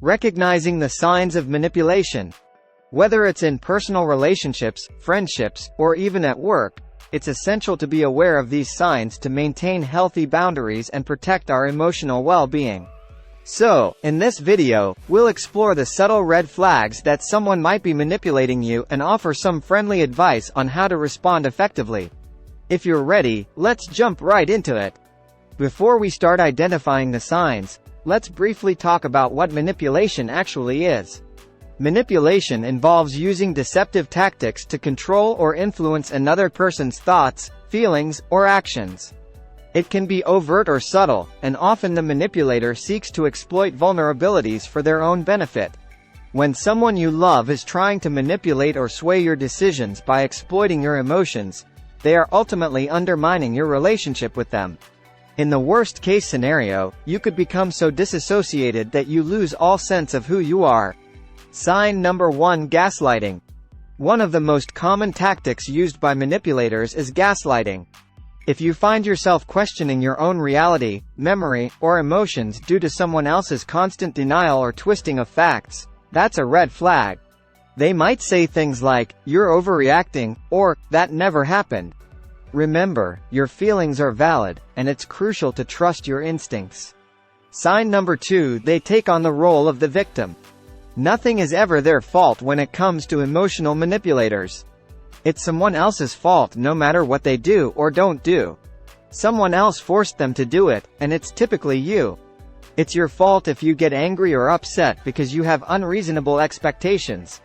Recognizing the signs of manipulation. Whether it's in personal relationships, friendships, or even at work, it's essential to be aware of these signs to maintain healthy boundaries and protect our emotional well-being. So, in this video, we'll explore the subtle red flags that someone might be manipulating you and offer some friendly advice on how to respond effectively. If you're ready, let's jump right into it. Before we start identifying the signs, let's briefly talk about what manipulation actually is. Manipulation involves using deceptive tactics to control or influence another person's thoughts, feelings, or actions. It can be overt or subtle, and often the manipulator seeks to exploit vulnerabilities for their own benefit. When someone you love is trying to manipulate or sway your decisions by exploiting your emotions, they are ultimately undermining your relationship with them. In the worst-case scenario, you could become so disassociated that you lose all sense of who you are. Sign number 1: gaslighting. One of the most common tactics used by manipulators is gaslighting. If you find yourself questioning your own reality, memory, or emotions due to someone else's constant denial or twisting of facts, that's a red flag. They might say things like, "You're overreacting," or, "That never happened." Remember, your feelings are valid, and it's crucial to trust your instincts. Sign number 2: they take on the role of the victim. Nothing is ever their fault when it comes to emotional manipulators. It's someone else's fault no matter what they do or don't do. Someone else forced them to do it, and it's typically you. It's your fault if you get angry or upset because you have unreasonable expectations.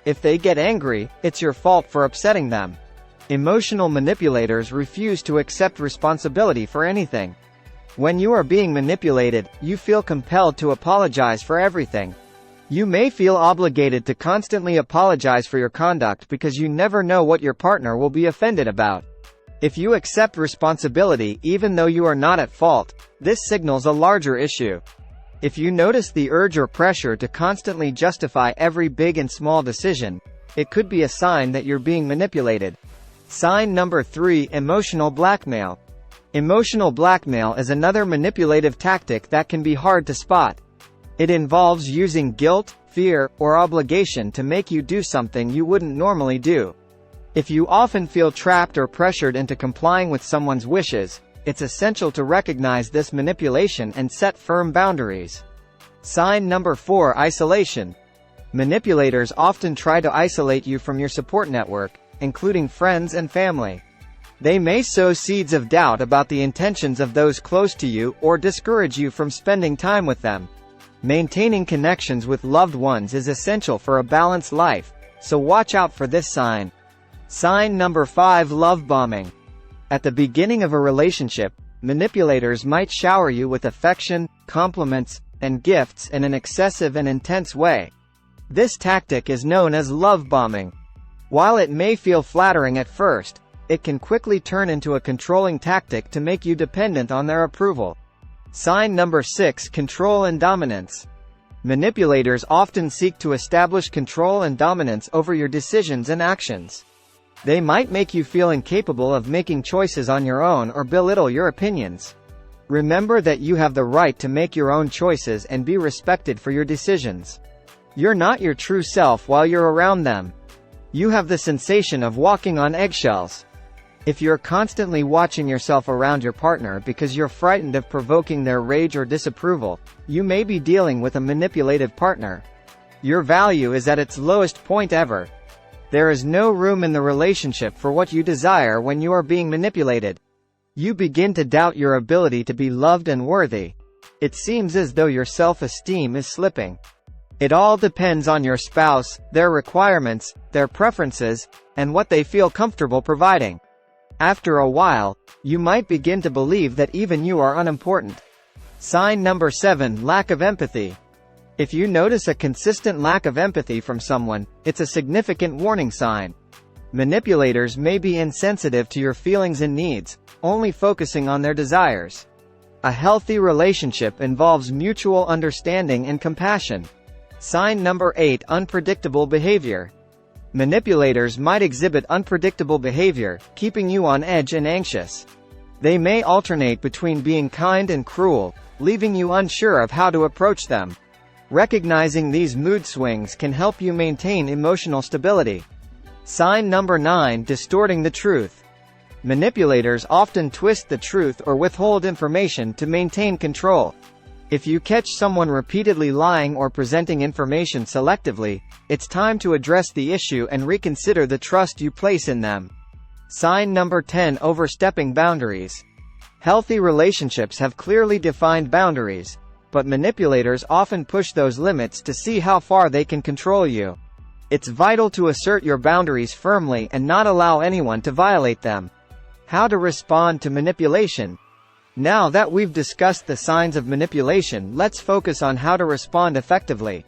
If they get angry, it's your fault for upsetting them. Emotional manipulators refuse to accept responsibility for anything. When you are being manipulated, you feel compelled to apologize for everything. You may feel obligated to constantly apologize for your conduct because you never know what your partner will be offended about. If you accept responsibility even though you are not at fault, this signals a larger issue. If you notice the urge or pressure to constantly justify every big and small decision, it could be a sign that you're being manipulated. Sign number 3: emotional blackmail. Emotional blackmail is another manipulative tactic that can be hard to spot. It involves using guilt, fear, or obligation to make you do something you wouldn't normally do. If you often feel trapped or pressured into complying with someone's wishes, it's essential to recognize this manipulation and set firm boundaries. Sign number 4: isolation. Manipulators often try to isolate you from your support network, including friends and family. They may sow seeds of doubt about the intentions of those close to you or discourage you from spending time with them. Maintaining connections with loved ones is essential for a balanced life, so watch out for this sign. Sign number 5: love bombing. At the beginning of a relationship, manipulators might shower you with affection, compliments, and gifts in an excessive and intense way. This tactic is known as love bombing. While it may feel flattering at first, it can quickly turn into a controlling tactic to make you dependent on their approval. Sign number 6: control and dominance. Manipulators often seek to establish control and dominance over your decisions and actions. They might make you feel incapable of making choices on your own or belittle your opinions. Remember that you have the right to make your own choices and be respected for your decisions. You're not your true self while you're around them. You have the sensation of walking on eggshells. If you're constantly watching yourself around your partner because you're frightened of provoking their rage or disapproval, you may be dealing with a manipulative partner. Your value is at its lowest point ever. There is no room in the relationship for what you desire when you are being manipulated. You begin to doubt your ability to be loved and worthy. It seems as though your self-esteem is slipping. It all depends on your spouse, their requirements, their preferences, and what they feel comfortable providing. After a while, you might begin to believe that even you are unimportant. Sign number 7: lack of empathy. If you notice a consistent lack of empathy from someone, it's a significant warning sign. Manipulators may be insensitive to your feelings and needs, only focusing on their desires. A healthy relationship involves mutual understanding and compassion. Sign number 8: unpredictable behavior. Manipulators might exhibit unpredictable behavior, keeping you on edge and anxious. They may alternate between being kind and cruel, leaving you unsure of how to approach them. Recognizing these mood swings can help you maintain emotional stability. Sign number 9: distorting the truth. Manipulators often twist the truth or withhold information to maintain control. If you catch someone repeatedly lying or presenting information selectively, it's time to address the issue and reconsider the trust you place in them. Sign number 10: overstepping boundaries. Healthy relationships have clearly defined boundaries, but manipulators often push those limits to see how far they can control you. It's vital to assert your boundaries firmly and not allow anyone to violate them. How to respond to manipulation. Now that we've discussed the signs of manipulation, let's focus on how to respond effectively.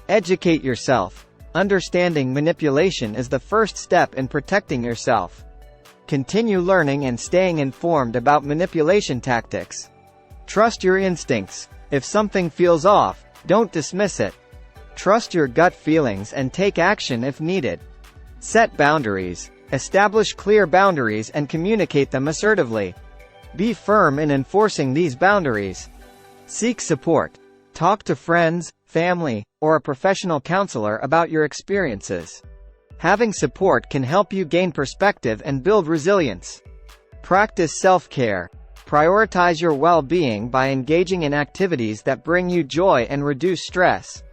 Educate yourself. Understanding manipulation is the first step in protecting yourself. Continue learning and staying informed about manipulation tactics. Trust your instincts. If something feels off, don't dismiss it. Trust your gut feelings and take action if needed. Set boundaries. Establish clear boundaries and communicate them assertively. Be firm in enforcing these boundaries. Seek support. Talk to friends, family, or a professional counselor about your experiences. Having support can help you gain perspective and build resilience. Practice self-care. Prioritize your well-being by engaging in activities that bring you joy and reduce stress.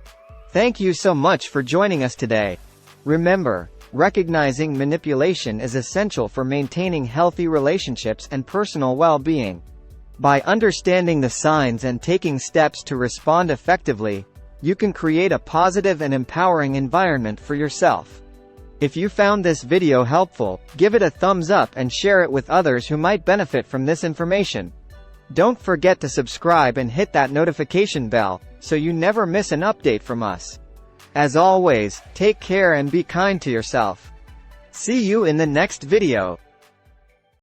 Thank you so much for joining us today. Remember, recognizing manipulation is essential for maintaining healthy relationships and personal well-being. By understanding the signs and taking steps to respond effectively, you can create a positive and empowering environment for yourself. If you found this video helpful, give it a thumbs up and share it with others who might benefit from this information. Don't forget to subscribe and hit that notification bell, so you never miss an update from us. As always, take care and be kind to yourself. See you in the next video.